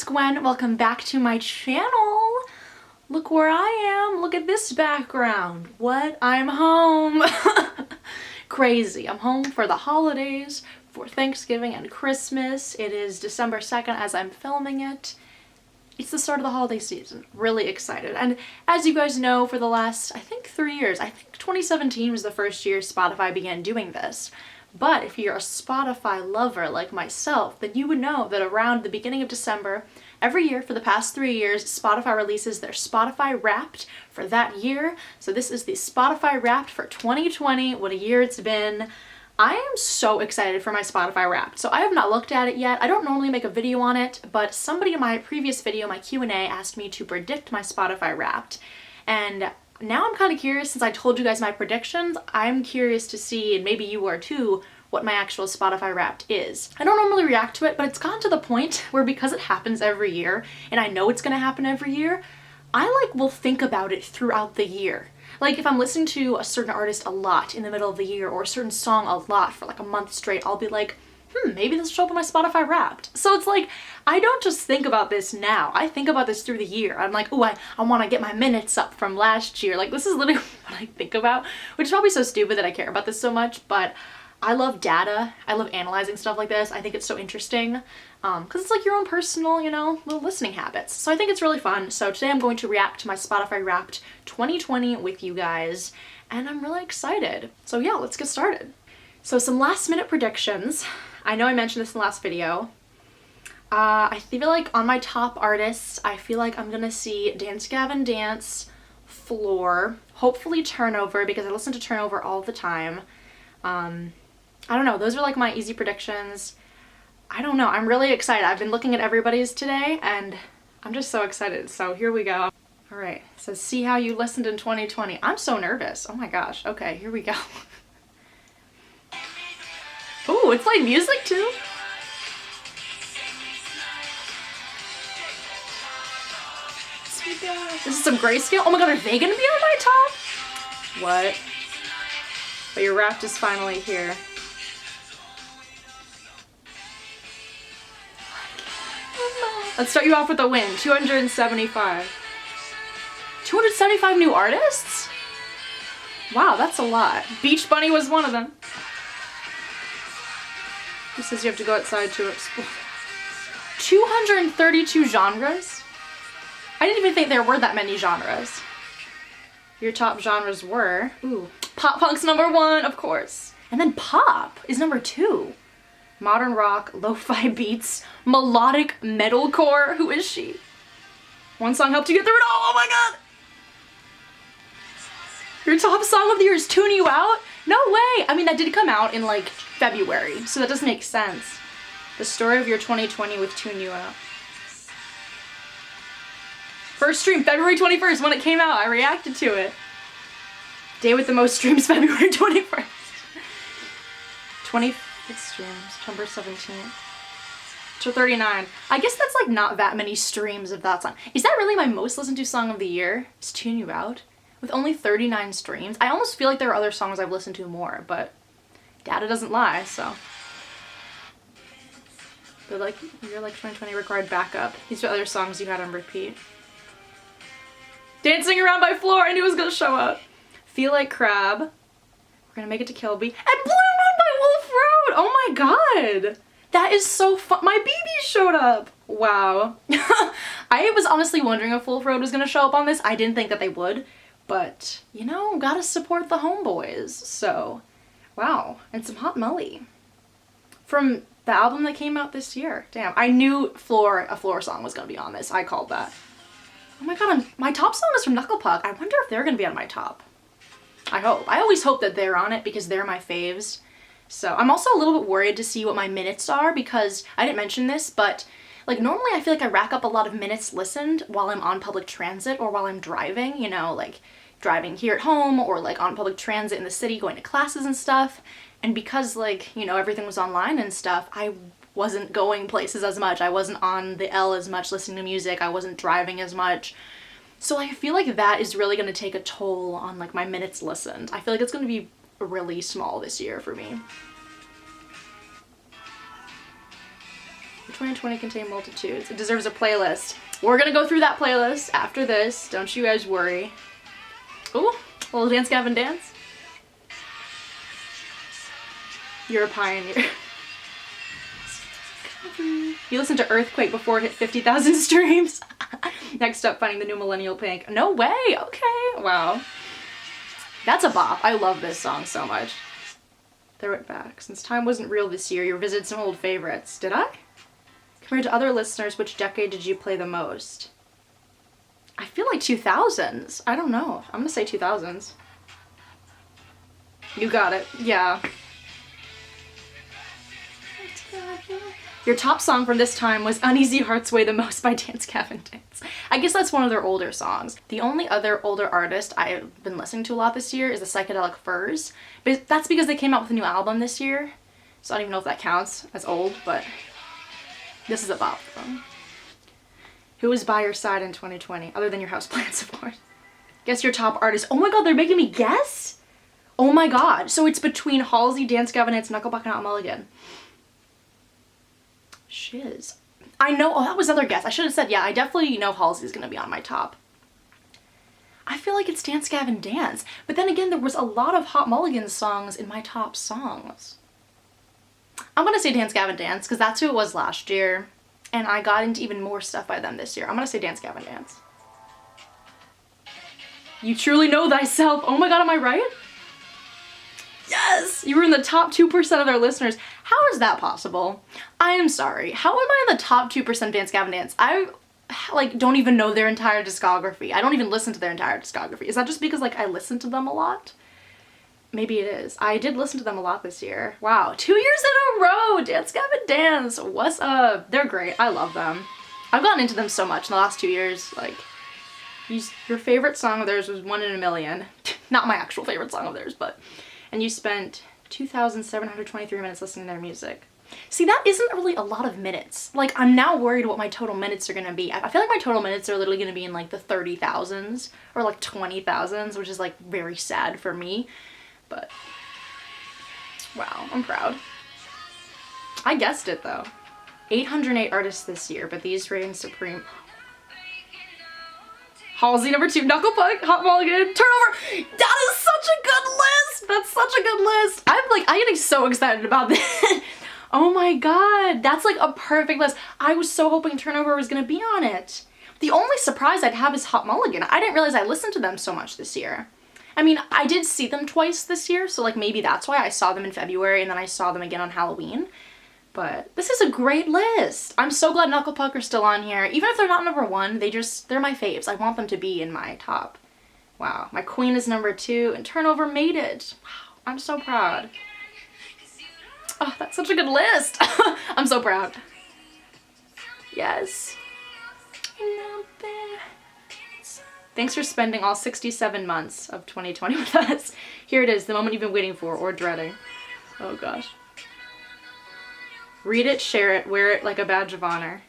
Gwen. Welcome back to my channel. Look where I am. Look at this background. What? I'm home. Crazy. I'm home for the holidays, for Thanksgiving and Christmas. It is December 2nd as I'm filming it. It's the start of the holiday season. Really excited. And as you guys know, for the last, I think 3 years, I think 2017 was the first year Spotify began doing this. But if you're a Spotify lover like myself, then you would know that around the beginning of December, every year for the past 3 years, Spotify releases their Spotify Wrapped for that year. So this is the Spotify Wrapped for 2020. What a year it's been. I am so excited for my Spotify Wrapped. So I have not looked at it yet. I don't normally make a video on it, but somebody in my previous video, my Q&A, asked me to predict my Spotify Wrapped. And now I'm kind of curious, since I told you guys my predictions, I'm curious to see, and maybe you are too, what my actual Spotify Wrapped is. I don't normally react to it, but it's gotten to the point where because it happens every year, and I know it's gonna happen every year, I will think about it throughout the year. Like if I'm listening to a certain artist a lot in the middle of the year, or a certain song a lot for like a month straight, I'll be like, maybe this will show up on my Spotify Wrapped. So it's like, I don't just think about this now. I think about this through the year. I'm like, oh, I want to get my minutes up from last year. Like, this is literally what I think about, which is probably so stupid that I care about this so much, but I love data. I love analyzing stuff like this. I think it's so interesting because it's like your own personal, little listening habits. So I think it's really fun. So today I'm going to react to my Spotify Wrapped 2020 with you guys, and I'm really excited. So yeah, let's get started. So some last minute predictions. I know I mentioned this in the last video. I feel like on my top artists, I feel like I'm gonna see Dance Gavin Dance, Floor, hopefully Turnover, because I listen to Turnover all the time. I don't know, those are like my easy predictions. I don't know, I'm really excited. I've been looking at everybody's today and I'm just so excited. So here we go. All right, it says see how you listened in 2020. I'm so nervous. Oh my gosh. Okay, here we go. Ooh, it's like music too. This is some Grayscale. Oh my god, are they gonna be on my top? What? But your Wrapped is finally here. Let's start you off with a win. 275. 275 new artists? Wow, that's a lot. Beach Bunny was one of them. It says you have to go outside to explore. 232 genres? I didn't even think there were that many genres. Your top genres were, pop punk's #1, of course. And then pop is #2. Modern rock, lo-fi beats, melodic metalcore. Who is she? One song helped you get through it all. Oh my god! Your top song of the year is Tune You Out? No way! I mean, that did come out in like February, so that doesn't make sense. The story of your 2020 with Tune You Out. First stream, February 21st, when it came out. I reacted to it. Day with the most streams, February 21st. 25th streams, September 17th. To 39. I guess that's like not that many streams of that song. Is that really my most listened to song of the year? Is Tune You Out? With only 39 streams? I almost feel like there are other songs I've listened to more, but data doesn't lie, so. But like, you're like 2020 required backup. These are other songs you had on repeat. Dancing Around by Floor, I knew it was gonna show up. Feel Like Crab. We're gonna make it to Kilby. And Blue Moon by Wolf Road! Oh my god! That is so fun. My BB showed up! Wow. I was honestly wondering if Wolf Road was gonna show up on this. I didn't think that they would. But, gotta support the homeboys. So, wow. And some Hot Mully. From the album that came out this year. Damn, I knew a Floor song was gonna be on this. I called that. Oh my god, my top song is from Knuckle Puck. I wonder if they're gonna be on my top. I hope. I always hope that they're on it because they're my faves. So I'm also a little bit worried to see what my minutes are because I didn't mention this, but like normally I feel like I rack up a lot of minutes listened while I'm on public transit or while I'm driving, like driving here at home or like on public transit in the city going to classes and stuff. And because like, everything was online and stuff, I wasn't going places as much. I wasn't on the L as much listening to music. I wasn't driving as much. So I feel like that is really going to take a toll on like my minutes listened. I feel like it's going to be really small this year for me. 2020 contained multitudes. It deserves a playlist. We're gonna go through that playlist after this. Don't you guys worry. Ooh, a little Dance Gavin Dance. You're a pioneer. You listened to Earthquake before it hit 50,000 streams. Next up, finding the new Millennial Pink. No way, okay, wow. That's a bop. I love this song so much. Throw it back. Since time wasn't real this year, you revisited some old favorites. Did I? Compared to other listeners, which decade did you play the most? I feel like 2000s. I don't know. I'm gonna say 2000s. You got it. Yeah. Your top song from this time was Uneasy Hearts Weigh the Most by Dance Gavin Dance. I guess that's one of their older songs. The only other older artist I've been listening to a lot this year is the Psychedelic Furs. But that's because they came out with a new album this year. So I don't even know if that counts as old, but this is a bop for them. Who was by your side in 2020, other than your houseplants, of course? Guess your top artist. Oh my god, they're making me guess? Oh my god. So it's between Halsey, Dance Gavin Dance, Knucklepuck, and Hot Mulligan. Shiz. I know, oh, that was another guess. I should have said, yeah, I definitely know Halsey's gonna be on my top. I feel like it's Dance Gavin Dance, but then again, there was a lot of Hot Mulligan songs in my top songs. I'm gonna say Dance Gavin Dance, because that's who it was last year, and I got into even more stuff by them this year. I'm gonna say Dance Gavin Dance. You truly know thyself. Oh my god, am I right? Yes! You were in the top 2% of their listeners. How is that possible? I am sorry. How am I in the top 2% of Dance Gavin Dance? I, like, don't even know their entire discography. I don't even listen to their entire discography. Is that just because, like, I listen to them a lot? Maybe it is. I did listen to them a lot this year. Wow. 2 years in a row! Dance Gavin Dance! What's up? They're great. I love them. I've gotten into them so much in the last 2 years. Like, your favorite song of theirs was One in a Million. Not my actual favorite song of theirs, but... And you spent 2,723 minutes listening to their music. See, that isn't really a lot of minutes. Like, I'm now worried what my total minutes are gonna be. I feel like my total minutes are literally gonna be in like the 30,000s or like 20,000s, which is like very sad for me. But, wow, I'm proud. I guessed it though. 808 artists this year, but these reign supreme. Halsey number 2, Knucklepuck, Hot Mulligan, Turnover. That is such a good list. That's such a good list. I'm getting so excited about this. Oh my god, that's like a perfect list. I was so hoping Turnover was gonna be on it. The only surprise I'd have is Hot Mulligan. I didn't realize I listened to them so much this year. I mean, I did see them twice this year, so like maybe that's why I saw them in February and then I saw them again on Halloween. But this is a great list. I'm so glad Knucklepuck are still on here. Even if they're not number 1, they're my faves. I want them to be in my top. Wow, my Queen is number 2 and Turnover made it. Wow, I'm so proud. Oh, that's such a good list. I'm so proud. Yes. Thanks for spending all 67 months of 2020 with us. Here it is, the moment you've been waiting for or dreading. Oh gosh. Read it, share it, wear it like a badge of honor.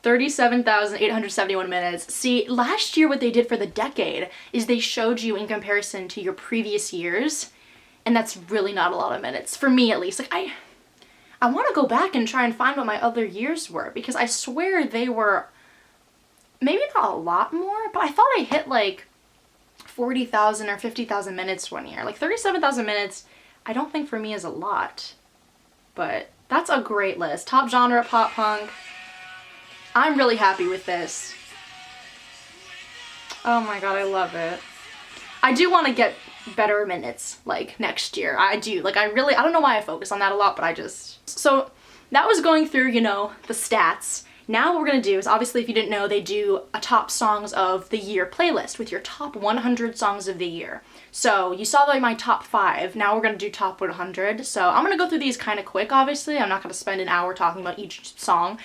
37,871 minutes. See, last year what they did for the decade is they showed you in comparison to your previous years, and that's really not a lot of minutes, for me at least. Like, I want to go back and try and find what my other years were, because I swear they were maybe not a lot more, but I thought I hit like 40,000 or 50,000 minutes one year. Like 37,000 minutes, I don't think for me is a lot. But that's a great list. Top genre, pop punk. I'm really happy with this. Oh my god, I love it. I do want to get better minutes, like, next year. I do. Like, I don't know why I focus on that a lot, but I just... So, that was going through, you know, the stats. Now what we're gonna do is, obviously, if you didn't know, they do a top songs of the year playlist with your top 100 songs of the year. So you saw like my top 5, now we're gonna do top 100. So I'm gonna go through these kind of quick, obviously. I'm not gonna spend an hour talking about each song,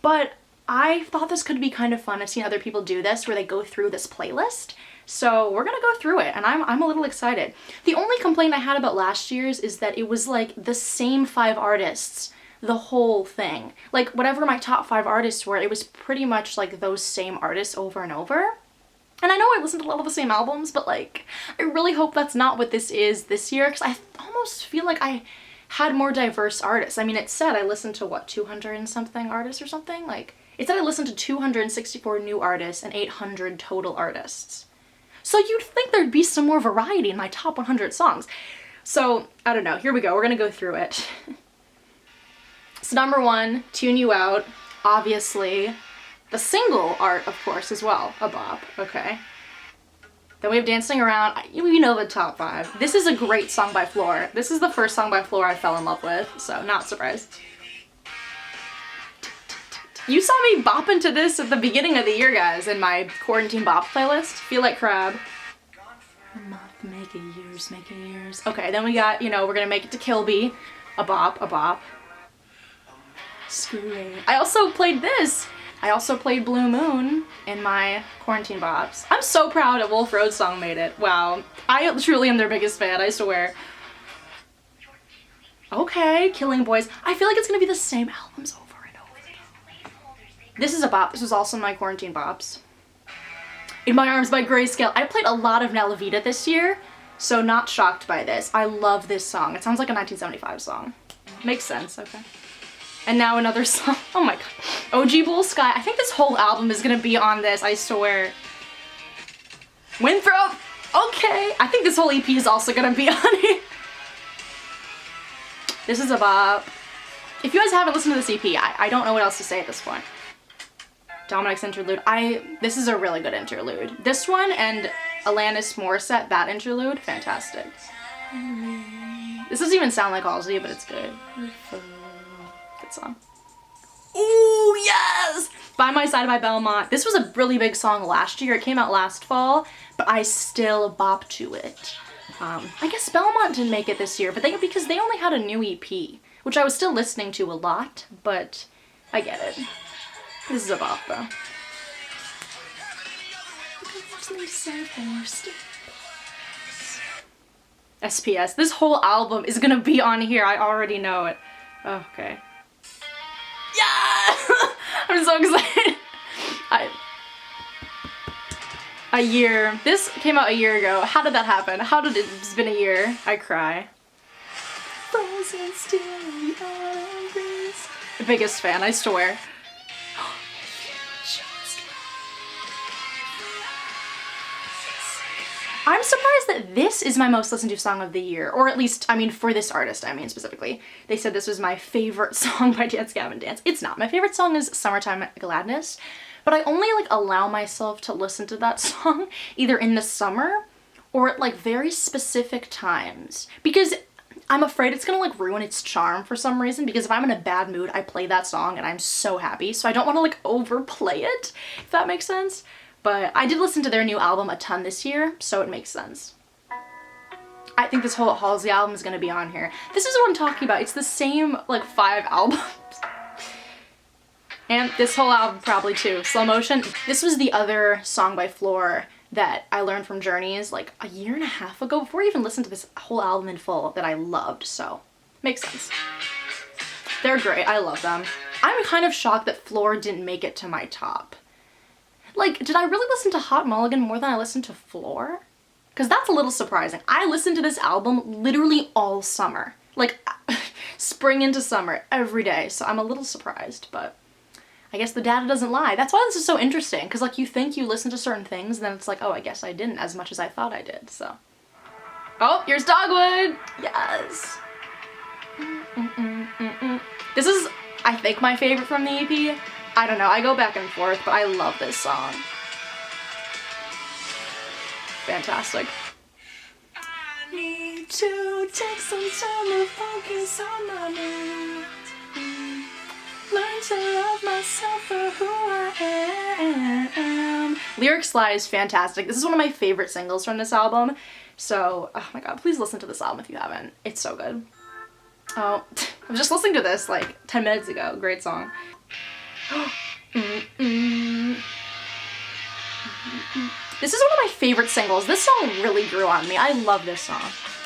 but I thought this could be kind of fun. I've seen other people do this where they go through this playlist. So we're gonna go through it and I'm a little excited. The only complaint I had about last year's is that it was like the same 5 artists the whole thing. Like whatever my top 5 artists were, it was pretty much like those same artists over and over. And I know I listened to a lot of the same albums, but like, I really hope that's not what this is this year, because I almost feel like I had more diverse artists. I mean, it said I listened to what, 200 and something artists or something? Like, it said I listened to 264 new artists and 800 total artists. So you'd think there'd be some more variety in my top 100 songs. So, I don't know. Here we go. We're gonna go through it. So number 1, Tune You Out. Obviously. The single art, of course, as well. A bop. Okay. Then we have Dancing Around. You know the top 5. This is a great song by Floor. This is the first song by Floor I fell in love with, so not surprised. You saw me bopping to this at the beginning of the year, guys, in my quarantine bop playlist. Feel Like Crab. A month, make it years, make it years. Okay, then we got, you know, We're Gonna Make It to Kilby. A bop, a bop. Screw. I also played this. I also played Blue Moon in my quarantine bops. I'm so proud that Wolf Road song made it. Wow. I truly am their biggest fan, I swear. Okay, Killing Boys. I feel like it's gonna be the same albums over and over though. This is a bop. This was also my quarantine bops. In My Arms by Grayscale. I played a lot of Nalavita this year, so not shocked by this. I love this song. It sounds like a 1975 song. Makes sense, okay. And now another song. Oh my god. OG Bull Sky. I think this whole album is gonna be on this, I swear. Winthrop! Okay. I think this whole EP is also gonna be on it. This is a bop. If you guys haven't listened to this EP, I don't know what else to say at this point. Dominic's interlude. This is a really good interlude. This one and Alanis Morissette, that interlude, fantastic. This doesn't even sound like Halsey, but it's good. Good song. Ooh, yes! By My Side by Belmont. This was a really big song last year. It came out last fall, but I still bop to it. I guess Belmont didn't make it this year, but because they only had a new EP, which I was still listening to a lot, but I get it. This is a bop, though. SPS. This whole album is gonna be on here. I already know it. Okay. Yeah! I'm so excited. This came out a year ago. How did that happen? How did it's been a year? I cry. Frozen still in the arms. The biggest fan, I swear. I'm surprised that this is my most listened to song of the year, or at least, I mean, for this artist, I mean, specifically. They said this was my favorite song by Dance Gavin Dance. It's not. My favorite song is Summertime Gladness, but I only, like, allow myself to listen to that song either in the summer or at, like, very specific times, because I'm afraid it's gonna, like, ruin its charm for some reason, because if I'm in a bad mood, I play that song and I'm so happy, so I don't want to, like, overplay it, if that makes sense. But I did listen to their new album a ton this year, so it makes sense. I think this whole Halsey album is gonna be on here. This is what I'm talking about. It's the same, like, 5 albums. And this whole album probably too. Slow Motion. This was the other song by Floor that I learned from Journeys like a year and a half ago, before I even listened to this whole album in full, that I loved, so makes sense. They're great. I love them. I'm kind of shocked that Floor didn't make it to my top. Like, did I really listen to Hot Mulligan more than I listened to Floor? Because that's a little surprising. I listened to this album literally all summer. Like, spring into summer, every day. So I'm a little surprised, but I guess the data doesn't lie. That's why this is so interesting, because, like, you think you listen to certain things, and then it's like, oh, I guess I didn't as much as I thought I did, so. Oh, here's Dogwood! Yes! This is, I think, my favorite from the EP. I don't know, I go back and forth, but I love this song. Fantastic. I need to take some time to focus on my needs. Learn to love myself for who I am. Lyric Sly is fantastic. This is one of my favorite singles from this album. So, oh my god, please listen to this album if you haven't. It's so good. Oh, I was just listening to this like 10 minutes ago. Great song. This is one of my favorite singles. This song really grew on me. I love this song.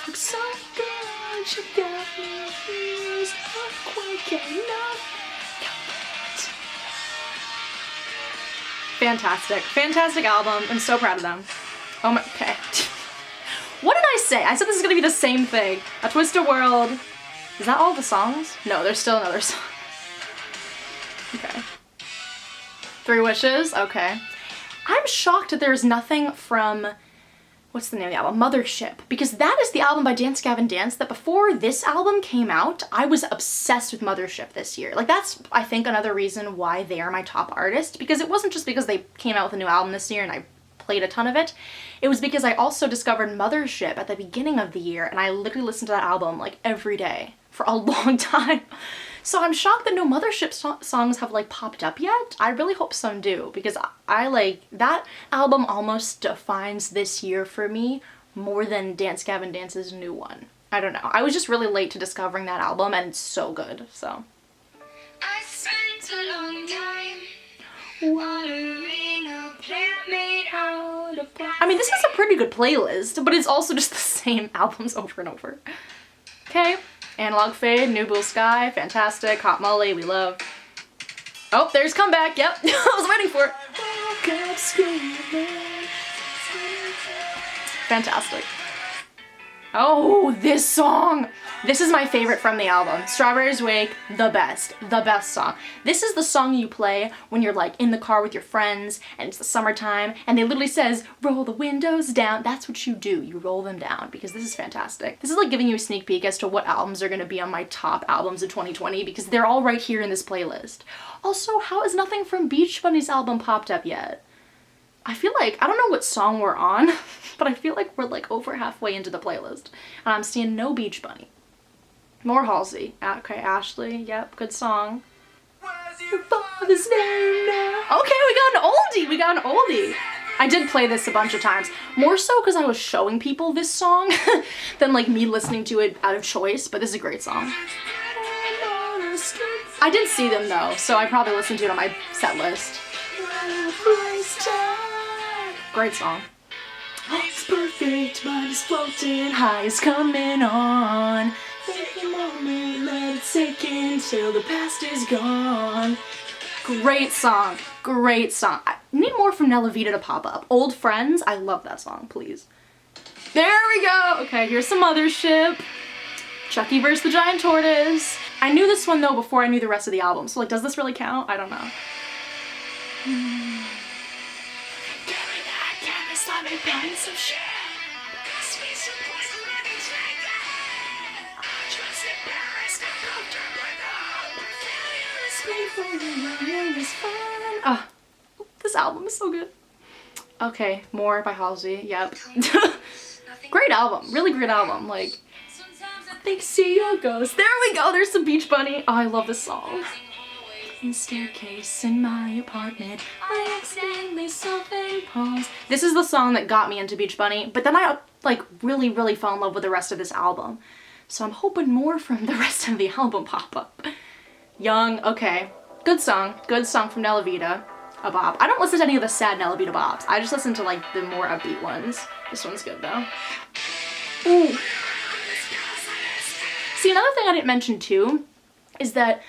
Looks so good, you got me used, not quite enough. Fantastic. Fantastic album. I'm so proud of them. Oh my, okay. What did I say? I said this is gonna be the same thing. A Twist of World. Is that all the songs? No, there's still another song. Okay. 3 Wishes, okay. I'm shocked that there's nothing from, what's the name of the album? Mothership. Because that is the album by Dance Gavin Dance that before this album came out, I was obsessed with Mothership this year. Like that's, I think, another reason why they are my top artist. Because it wasn't just because they came out with a new album this year and I played a ton of it. It was because I also discovered Mothership at the beginning of the year and I literally listened to that album like every day for a long time. So I'm shocked that no Mothership songs have like popped up yet. I really hope some do because I like that album almost defines this year for me more than Dance Gavin Dance's new one. I don't know. I was just really late to discovering that album and it's so good, so. I spent a long time watering a plant made out of plastic. I mean, this is a pretty good playlist, but it's also just the same albums over and over. Okay. Analog Fade, New Blue Sky, fantastic. Hot Molly, we love. Oh, there's Comeback, yep. I was waiting for it. Fantastic. Oh, this song. This is my favorite from the album. Strawberries Wake, the best song. This is the song you play when you're like in the car with your friends and it's the summertime and they literally says, roll the windows down. That's what you do. You roll them down because this is fantastic. This is like giving you a sneak peek as to what albums are going to be on my top albums of 2020 because they're all right here in this playlist. Also, how has nothing from Beach Bunny's album popped up yet? I feel like, I don't know what song we're on, but I feel like we're like over halfway into the playlist and I'm seeing no Beach Bunny. More Halsey. Okay, Ashley. Yep, good song. Your father's name now. Okay, we got an oldie. We got an oldie. I did play this a bunch of times. More so because I was showing people this song than like me listening to it out of choice, but this is a great song. I did see them though, so I probably listened to it on my set list. Great song. It's perfect, but it's floating high, it's coming on. Take a moment, let it sink in till the past is gone. Great song, great song. I need more from Nella Vita to pop up. Old Friends, I love that song, please. There we go. Okay, here's some Mothership. Chucky vs. the Giant Tortoise. I knew this one though before I knew the rest of the album, so like, does this really count? I don't know. Some shit. Oh, this album is so good. Okay, more by Halsey. Yep. Great album. Really great album. Like, I think see your ghost. There we go. There's some Beach Bunny. Oh, I love this song. In staircase in my apartment, I accidentally self-imposed. This is the song that got me into Beach Bunny, but then I like really fell in love with the rest of this album. So I'm hoping more from the rest of the album pop up. Young, okay. Good song from Nella Vita. A bop. I don't listen to any of the sad Nella Vita bops. I just listen to like the more upbeat ones. This one's good though. Ooh. See, another thing I didn't mention too is that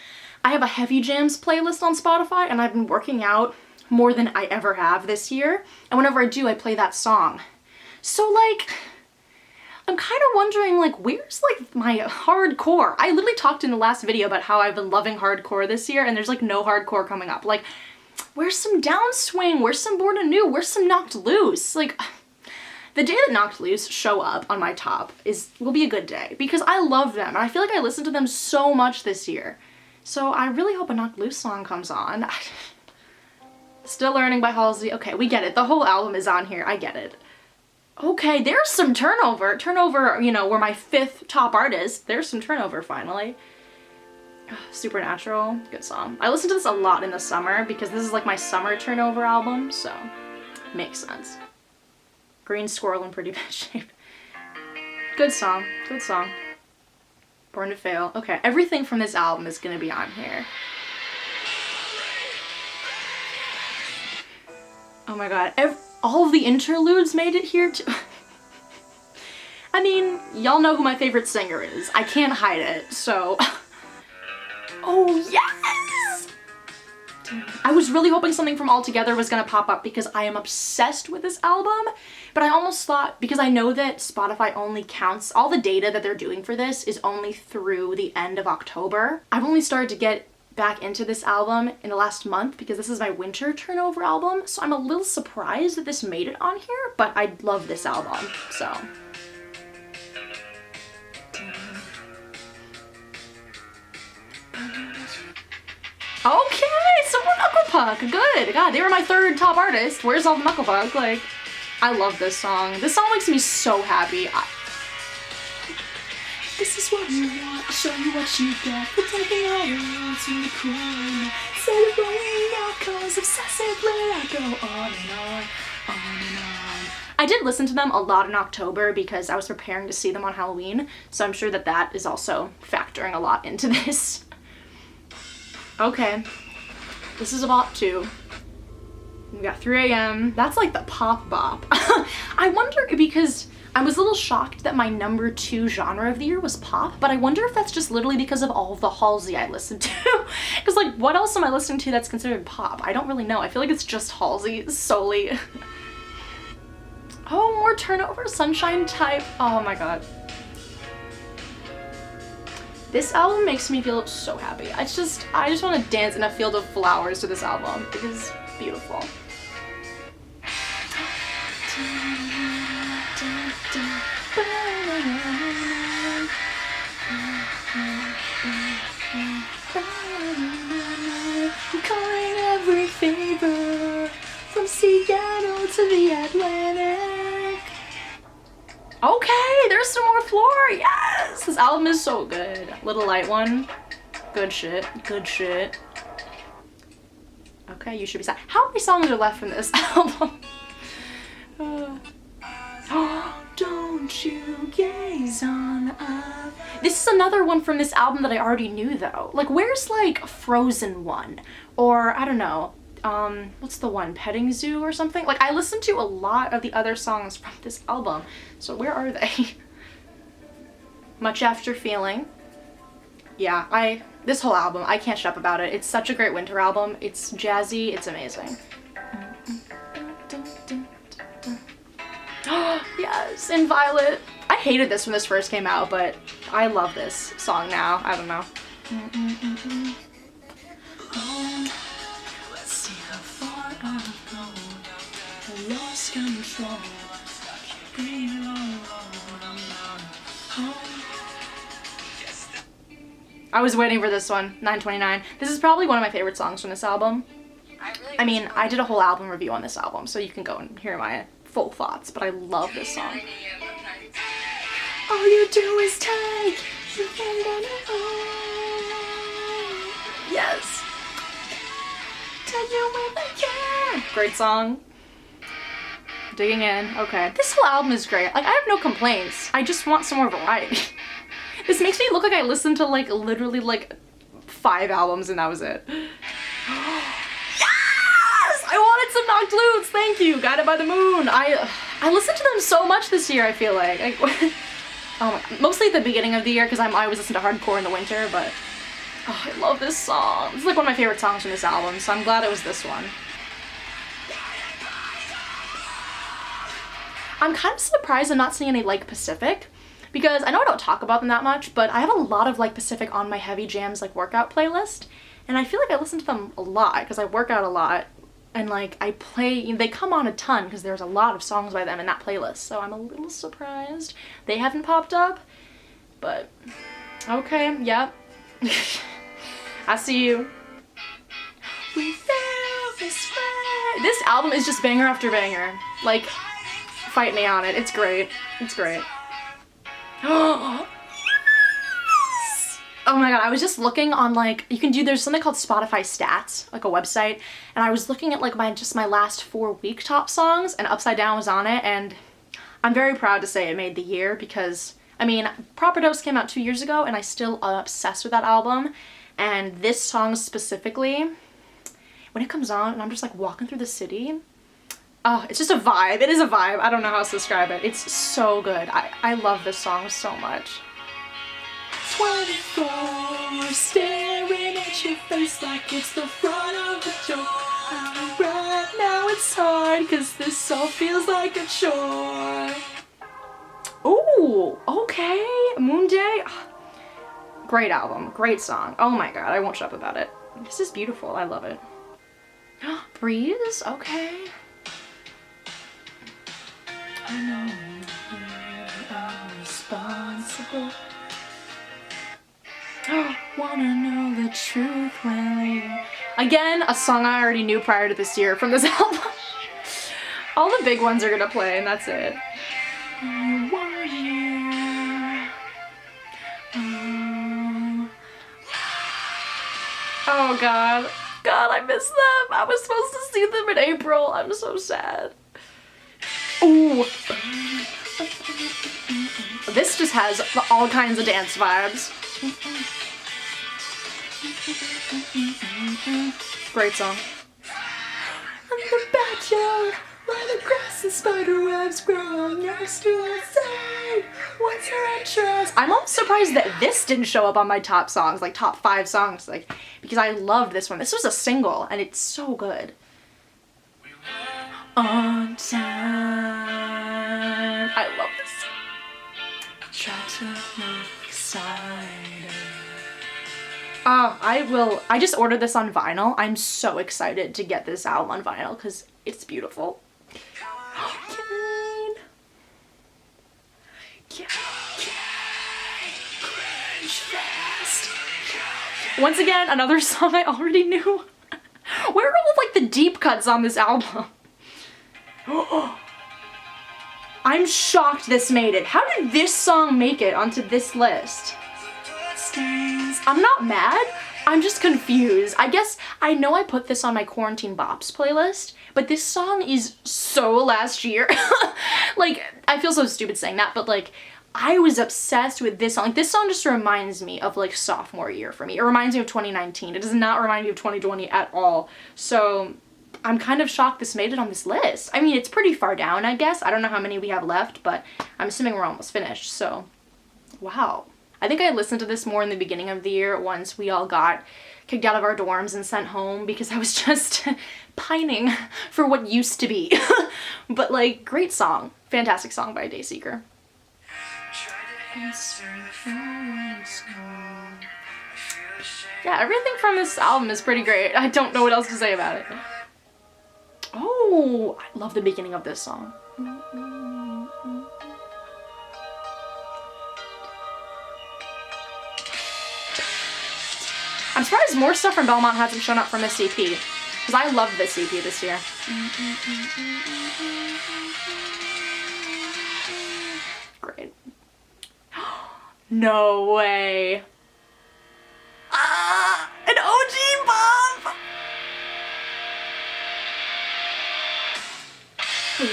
I have a Heavy Jams playlist on Spotify and I've been working out more than I ever have this year. And whenever I do, I play that song. So like, I'm kind of wondering like, where's like my hardcore? I literally talked in the last video about how I've been loving hardcore this year and there's like no hardcore coming up. Like, where's some Downswing? Where's some Born Anew? Where's some Knocked Loose? Like, the day that Knocked Loose show up on my top will be a good day because I love them and I feel like I listened to them so much this year. So I really hope a Knocked Loose song comes on. Still Learning by Halsey. Okay, we get it. The whole album is on here. I get it. Okay, there's some turnover. Turnover, you know, we're my 5th top artist. There's some turnover finally. Supernatural. Good song. I listen to this a lot in the summer because this is like my summer turnover album, so makes sense. Green Squirrel in Pretty Bad Shape. Good song. Good song. Born to Fail. Okay, everything from this album is gonna be on here. Oh my god, all of the interludes made it here too. I mean, y'all know who my favorite singer is. I can't hide it, so. Oh yes! I was really hoping something from All Together was gonna pop up because I am obsessed with this album, but I almost thought, because I know that Spotify only counts, all the data that they're doing for this is only through the end of October. I've only started to get back into this album in the last month because this is my winter turnover album, so I'm a little surprised that this made it on here, but I love this album, so. Okay, some more Knuckle Puck. Good. God, they were my third top artist. Where's all the Knuckle Puck? Like, I love this song. This song makes me so happy. This is what you want. I'll show you what you get. We're taking all your words in the corner. Celebrating outcomes obsessively. I go on and on, on and on. I did listen to them a lot in October because I was preparing to see them on Halloween, so I'm sure that that is also factoring a lot into this. Okay, this is a bop too. We got 3 AM. That's like the pop bop. I wonder, because I was a little shocked that my number 2 genre of the year was pop, but I wonder if that's just literally because of all of the Halsey I listened to. Because like, what else am I listening to that's considered pop? I don't really know. I feel like it's just Halsey solely. Oh, more Turnover, Sunshine type. Oh my god. This album makes me feel so happy. I just want to dance in a field of flowers to this album. It is beautiful. I'm calling every favor from Seattle to the Atlantic. Okay, there's some more Floor. Yes, this album is so good. Little Light One, good shit. Good shit. Okay, You Should Be Sad. How many songs are left from this album? Don't you gaze on up. This is another one from this album that I already knew though. Like, where's like Frozen One? Or I don't know, what's the one? Petting Zoo or something? Like, I listened to a lot of the other songs from this album, so where are they? Much After Feeling. Yeah, this whole album, I can't shut up about it. It's such a great winter album. It's jazzy, it's amazing. Yes, and Violet. I hated this when this first came out, but I love this song now. I don't know. Let's see how far I've gone. I lost control. I was waiting for this one, 929. This is probably one of my favorite songs from this album. I mean, I did a whole album review on this album, so you can go and hear my full thoughts, but I love this song. All you do is take. Yes. Tell you when I can. Great song. Digging in. Okay. This whole album is great. Like, I have no complaints. I just want some more variety. This makes me look like I listened to like literally like 5 albums and that was it. I wanted some Knocked Lutes, thank you, Guided by the Moon. I listened to them so much this year, I feel like. Mostly at the beginning of the year, because I always listen to hardcore in the winter, but oh, I love this song. It's like one of my favorite songs from this album, so I'm glad it was this one. I'm kind of surprised I'm not seeing any Like Pacific, because I know I don't talk about them that much, but I have a lot of Like Pacific on my Heavy Jams like workout playlist, and I feel like I listen to them a lot, because I work out a lot. And like I play, they come on a ton because there's a lot of songs by them in that playlist, so I'm a little surprised they haven't popped up, but okay, yep. I see you. We feel this way. This album is just banger after banger. Like, fight me on it. It's great. It's great. Oh my god, I was just looking on like, there's something called Spotify Stats, like a website, and I was looking at like my last 4-week top songs, and Upside Down was on it, and I'm very proud to say it made the year because, I mean, Proper Dose came out 2 years ago, and I still am obsessed with that album, and this song specifically, when it comes on and I'm just like walking through the city, oh, it's just a vibe. It is a vibe. I don't know how else to describe it. It's so good. I love this song so much. 24 staring at your face like it's the front of a joke. Right now it's hard, cause this all feels like a chore. Ooh, okay, Moon Day. Great album, great song. Oh my god, I won't shut up about it. This is beautiful, I love it. Breeze, okay. I know I'm responsible. Wanna know the truth, well. Again, a song I already knew prior to this year from this album. All the big ones are gonna play, and that's it. Oh god. God, I miss them. I was supposed to see them in April. I'm so sad. Ooh. This just has all kinds of dance vibes. Great song. I'm the bachelor, where the grass and spider webs grow next to outside. What's her interest? I'm almost surprised that this didn't show up on my top songs, like top 5 songs, like, because I loved this one. This was a single, and it's so good. On time. I love this song. Try to look excited. Oh, I just ordered this on vinyl. I'm so excited to get this album on vinyl because it's beautiful. Once again, another song I already knew. Where are all like the deep cuts on this album? I'm shocked this made it. How did this song make it onto this list? I'm not mad, I'm just confused. I guess I know I put this on my Quarantine Bops playlist, but this song is so last year. Like, I feel so stupid saying that, but like, I was obsessed with this song. Like, this song just reminds me of like sophomore year for me. It reminds me of 2019. It does not remind me of 2020 at all. So I'm kind of shocked this made it on this list. I mean, it's pretty far down, I guess. I don't know how many we have left, but I'm assuming we're almost finished, so wow. I think I listened to this more in the beginning of the year once we all got kicked out of our dorms and sent home because I was just pining for what used to be. But like, great song. Fantastic song by Dayseeker. Yeah, everything from this album is pretty great. I don't know what else to say about it. Oh, I love the beginning of this song. I'm surprised more stuff from Belmont hasn't shown up from this EP, because I loved this EP this year. Great. No way. Ah, an OG bump!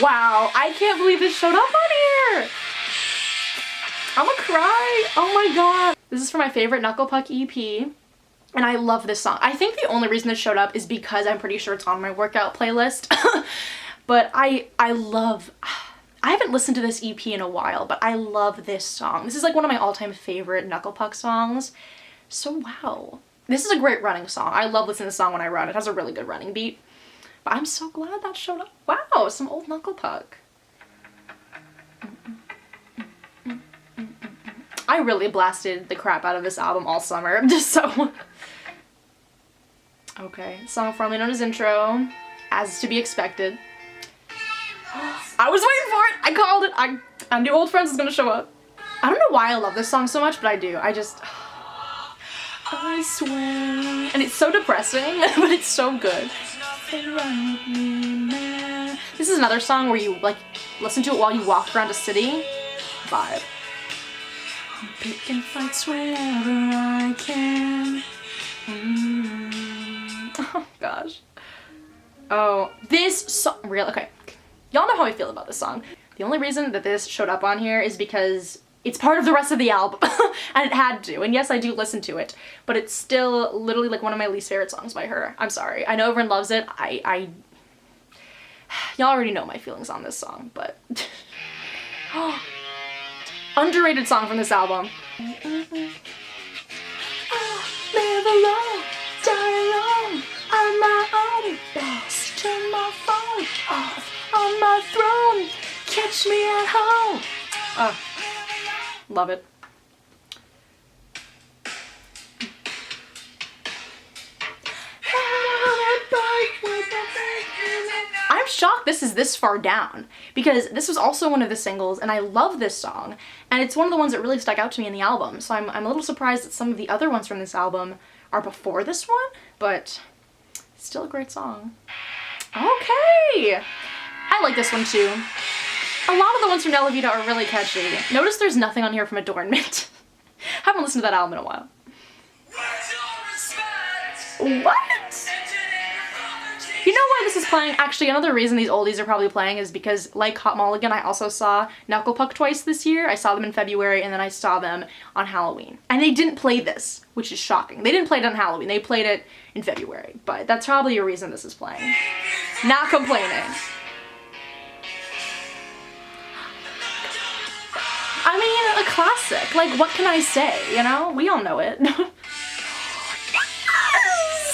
Wow, I can't believe this showed up on here! I'ma cry! Oh my god! This is for my favorite Knuckle Puck EP. And I love this song. I think the only reason this showed up is because I'm pretty sure it's on my workout playlist. But I haven't listened to this EP in a while, but I love this song. This is like one of my all-time favorite Knuckle Puck songs. So wow. This is a great running song. I love listening to this song when I run. It has a really good running beat. But I'm so glad that showed up. Wow, some old Knuckle Puck. I really blasted the crap out of this album all summer, just so. Okay, song formerly known as Intro, as to be expected. I was waiting for it! I called it! I knew Old Friends was gonna show up. I don't know why I love this song so much, but I do. I swear. And it's so depressing, but it's so good. This is another song where you like listen to it while you walk around a city. Vibe. I'm picking fights wherever I can. Oh gosh. Oh, this song, okay. Y'all know how I feel about this song. The only reason that this showed up on here is because it's part of the rest of the album, and it had to. And yes, I do listen to it, but it's still literally like one of my least favorite songs by her. I'm sorry. I know everyone loves it. Y'all already know my feelings on this song, but underrated song from this album. Live alone Die alone, I'm my own boss. Turn my phone off on my throne. Catch me at home. Oh, love it. I'm shocked this is this far down because this was also one of the singles and I love this song and it's one of the ones that really stuck out to me in the album, so I'm a little surprised that some of the other ones from this album are before this one, but still a great song. Okay! I like this one too. A lot of the ones from Nella Vita are really catchy. Notice there's nothing on here from Adornment. Haven't listened to that album in a while. What? You know why this is playing? Actually, another reason these oldies are probably playing is because, like Hot Mulligan, I also saw Knuckle Puck twice this year. I saw them in February and then I saw them on Halloween. And they didn't play this, which is shocking. They didn't play it on Halloween. They played it in February. But that's probably a reason this is playing. Not complaining. I mean, a classic. Like, what can I say, you know? We all know it.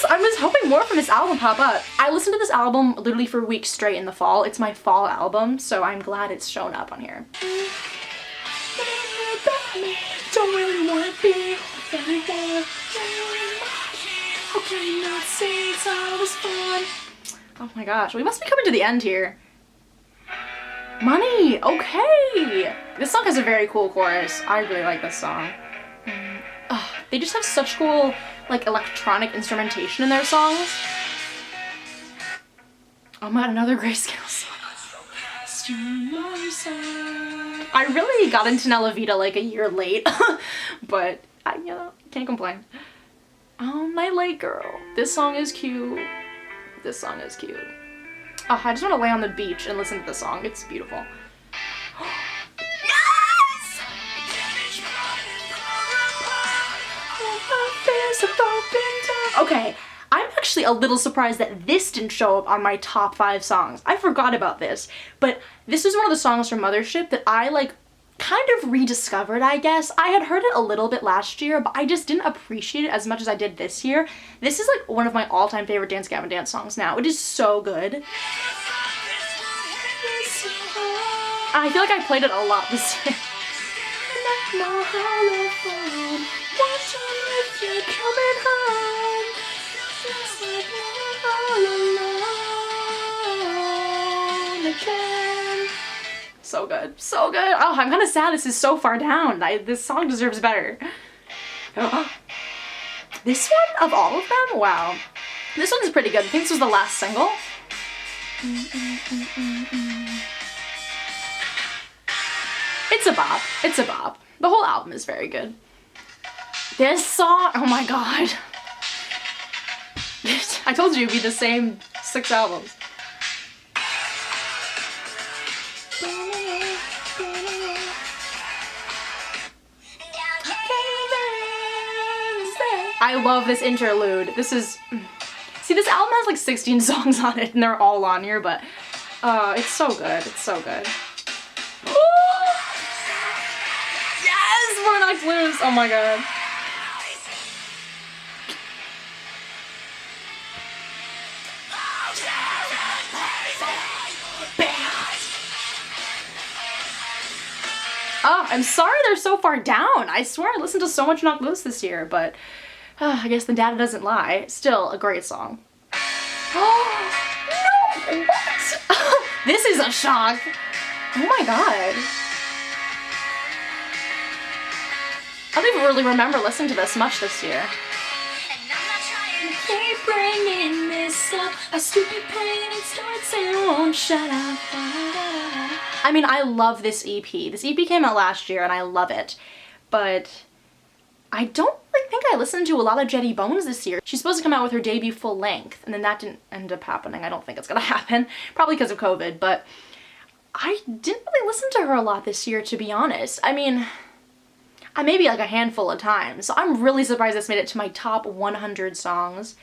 I was hoping more from this album pop up. I listened to this album literally for weeks straight in the fall. It's my fall album, so I'm glad it's shown up on here. Don't really wanna be oh my gosh, we must be coming to the end here. Money, okay. This song has a very cool chorus. I really like this song. They just have such cool, like, electronic instrumentation in their songs. Oh my god, another Grayscale song. I really got into Nella Vita like a year late, but I, you know, can't complain. Oh, Night Light Girl. This song is cute. This song is cute. Oh, I just want to lay on the beach and listen to the song. It's beautiful. Okay, I'm actually a little surprised that this didn't show up on my top 5 songs. I forgot about this, but this is one of the songs from Mothership that I, like, kind of rediscovered, I guess. I had heard it a little bit last year, but I just didn't appreciate it as much as I did this year. This is, like, one of my all-time favorite Dance Gavin Dance songs now. It is so good. I feel like I played it a lot this year. So good, so good. Oh, I'm kind of sad this is so far down. This song deserves better. This one of all of them? Wow. This one's pretty good. I think this was the last single. It's a bop. It's a bop. The whole album is very good. This song, oh my god. I told you it'd be the same 6 albums. I love this interlude. This is, see, this album has like 16 songs on it and they're all on here, but it's so good. It's so good. Ooh! Yes, We're Knocked Loose. Oh my god. Oh, I'm sorry they're so far down. I swear I listened to so much Knocked Loose this year, but I guess the data doesn't lie. Still a great song. Oh, no, what? This is a shock. Oh my god. I don't even really remember listening to this much this year. Keep bringing this up. A stupid pain and starts and won't shut up. I mean, I love this EP. This EP came out last year and I love it, but I don't really think I listened to a lot of Jetty Bones this year. She's supposed to come out with her debut full length, and then that didn't end up happening. I don't think it's gonna happen, probably because of COVID, but I didn't really listen to her a lot this year, to be honest. I mean, I maybe like a handful of times, so I'm really surprised this made it to my top 100 songs.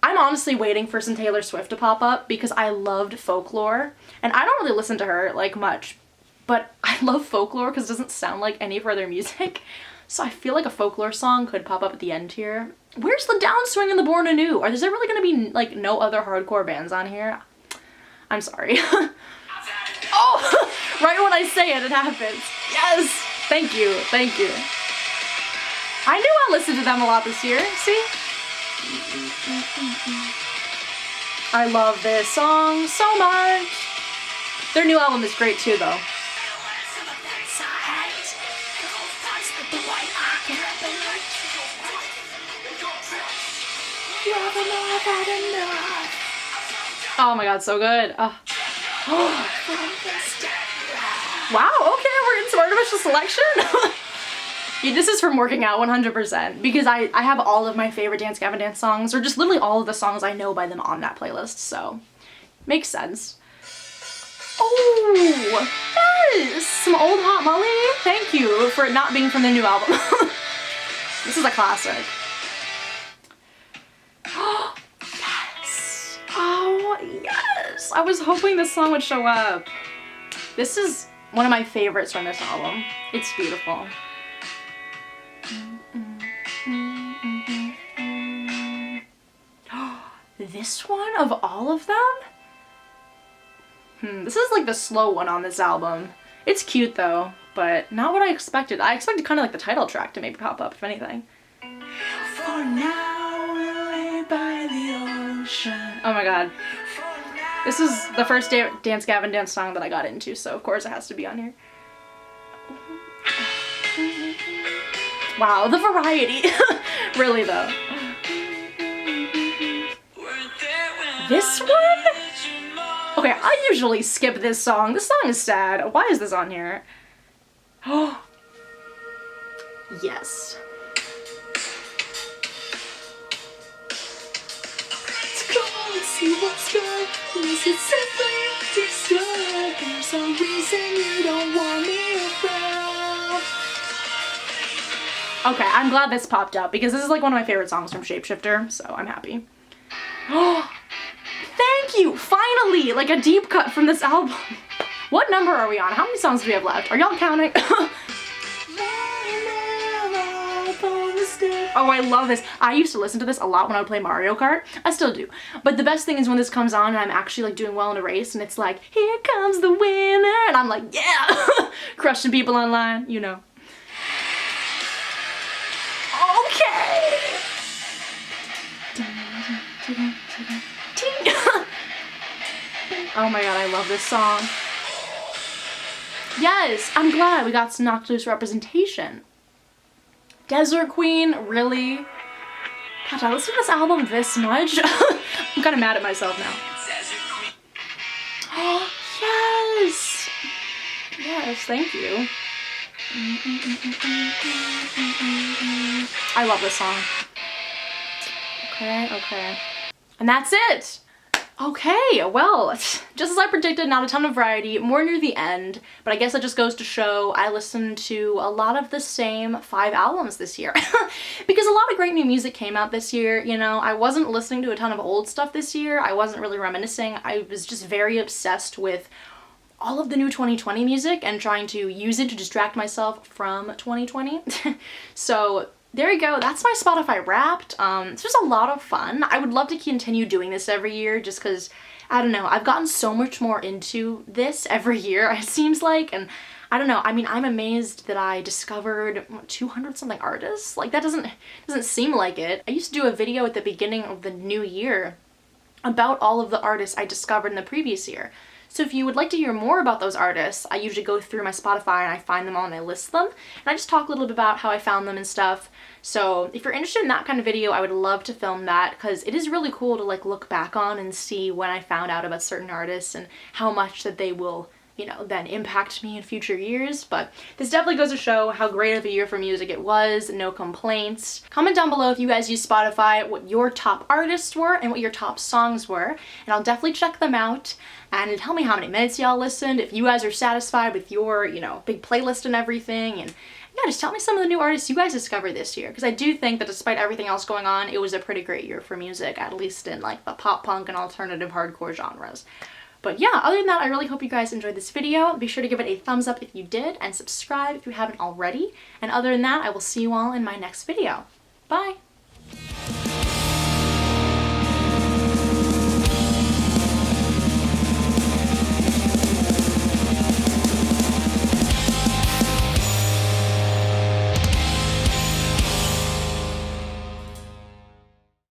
I'm honestly waiting for some Taylor Swift to pop up because I loved Folklore, and I don't really listen to her like much, but I love Folklore because it doesn't sound like any of her other music. So I feel like a Folklore song could pop up at the end here. Where's the Downswing and the Born Anew? Is there really gonna be like no other hardcore bands on here? I'm sorry. Oh, right when I say it, it happens. Yes, thank you, thank you. I knew I listened to them a lot this year, see? I love this song so much. Their new album is great too, though. Oh my god, so good. Wow, okay, we're in some artificial selection. Yeah, this is from working out 100% because I have all of my favorite Dance Gavin Dance songs, or just literally all of the songs I know by them on that playlist, so makes sense. Oh, yes! Some old Hot Molly. Thank you for it not being from the new album. This is a classic. Yes! Oh, yes! I was hoping this song would show up. This is one of my favorites from this album. It's beautiful. This one of all of them? This is like the slow one on this album. It's cute though, but not what I expected. I expected kind of like the title track to maybe pop up, if anything. For now, we'll lay by the ocean. Oh my god. This is the first Dance Gavin Dance song that I got into, so of course it has to be on here. Wow, the variety. Really though. This one? Okay, I usually skip this song. This song is sad. Why is this on here? Oh. Yes. Let's go and see what's good. Is it simply understood? There's some reason you don't want me around. Okay, I'm glad this popped up because this is like one of my favorite songs from Shapeshifter, so I'm happy. Oh. Thank you! Finally! Like a deep cut from this album. What number are we on? How many songs do we have left? Are y'all counting? Oh, I love this. I used to listen to this a lot when I would play Mario Kart. I still do. But the best thing is when this comes on and I'm actually like doing well in a race and it's like, here comes the winner! And I'm like, yeah! Crushing people online, you know. Okay! Oh my god, I love this song. Yes, I'm glad we got some Knocked Loose representation. Desert Queen, really? God, did I listen to this album this much? I'm kind of mad at myself now. Oh, yes! Yes, thank you. I love this song. Okay, okay. And that's it! Okay, well, just as I predicted, not a ton of variety, more near the end, but I guess that just goes to show I listened to a lot of the same 5 albums this year. Because a lot of great new music came out this year, you know, I wasn't listening to a ton of old stuff this year, I wasn't really reminiscing, I was just very obsessed with all of the new 2020 music and trying to use it to distract myself from 2020. So there you go, that's my Spotify Wrapped. It's just a lot of fun. I would love to continue doing this every year just because, I don't know, I've gotten so much more into this every year, it seems like, and I don't know, I mean, I'm amazed that I discovered 200 something artists. Like, that doesn't seem like it. I used to do a video at the beginning of the new year about all of the artists I discovered in the previous year. So if you would like to hear more about those artists, I usually go through my Spotify and I find them all and I list them. And I just talk a little bit about how I found them and stuff. So if you're interested in that kind of video, I would love to film that because it is really cool to like look back on and see when I found out about certain artists and how much that they will, you know, then impact me in future years. But this definitely goes to show how great of a year for music it was, no complaints. Comment down below if you guys use Spotify, what your top artists were and what your top songs were, and I'll definitely check them out. And tell me how many minutes y'all listened, if you guys are satisfied with your, you know, big playlist and everything, and yeah, just tell me some of the new artists you guys discovered this year, because I do think that despite everything else going on, it was a pretty great year for music, at least in like the pop punk and alternative hardcore genres. But yeah, other than that, I really hope you guys enjoyed this video. Be sure to give it a thumbs up if you did, and subscribe if you haven't already. And other than that, I will see you all in my next video. Bye!